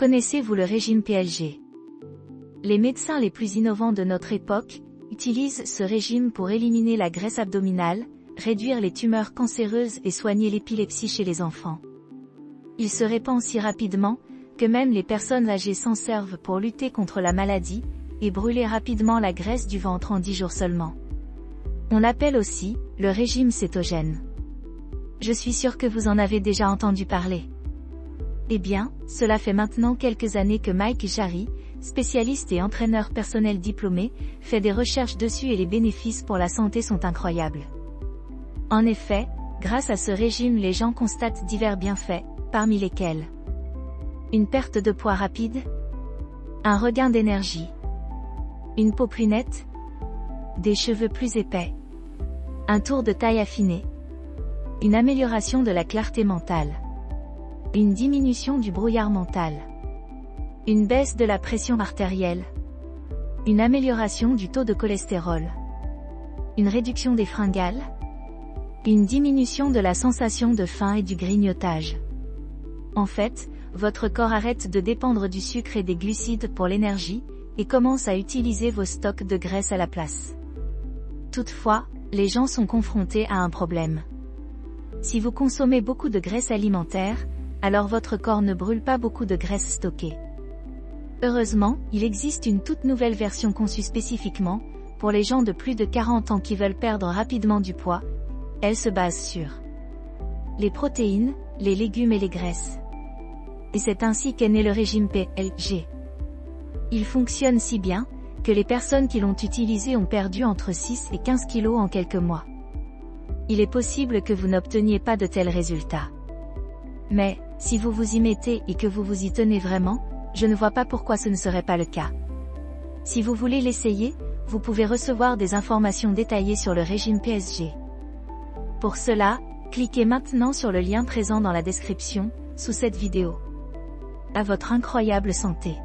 Connaissez-vous le régime PLG? Les médecins les plus innovants de notre époque utilisent ce régime pour éliminer la graisse abdominale, réduire les tumeurs cancéreuses et soigner l'épilepsie chez les enfants. Il se répand si rapidement que même les personnes âgées s'en servent pour lutter contre la maladie et brûler rapidement la graisse du ventre en 10 jours seulement. On l'appelle aussi le régime cétogène. Je suis sûr que vous en avez déjà entendu parler. Eh bien, cela fait maintenant quelques années que Mike Jarry, spécialiste et entraîneur personnel diplômé, fait des recherches dessus et les bénéfices pour la santé sont incroyables. En effet, grâce à ce régime les gens constatent divers bienfaits, parmi lesquels une perte de poids rapide, un regain d'énergie, une peau plus nette, des cheveux plus épais, un tour de taille affiné, une amélioration de la clarté mentale, une diminution du brouillard mental, une baisse de la pression artérielle, une amélioration du taux de cholestérol, une réduction des fringales, une diminution de la sensation de faim et du grignotage. En fait, votre corps arrête de dépendre du sucre et des glucides pour l'énergie, et commence à utiliser vos stocks de graisse à la place. Toutefois, les gens sont confrontés à un problème. Si vous consommez beaucoup de graisse alimentaire, alors votre corps ne brûle pas beaucoup de graisse stockée. Heureusement, il existe une toute nouvelle version conçue spécifiquement pour les gens de plus de 40 ans qui veulent perdre rapidement du poids. Elle se base sur les protéines, les légumes et les graisses. Et c'est ainsi qu'est né le régime PLG. Il fonctionne si bien que les personnes qui l'ont utilisé ont perdu entre 6 et 15 kilos en quelques mois. Il est possible que vous n'obteniez pas de tels résultats. Mais, si vous vous y mettez et que vous vous y tenez vraiment, je ne vois pas pourquoi ce ne serait pas le cas. Si vous voulez l'essayer, vous pouvez recevoir des informations détaillées sur le régime PLG. Pour cela, cliquez maintenant sur le lien présent dans la description, sous cette vidéo. À votre incroyable santé.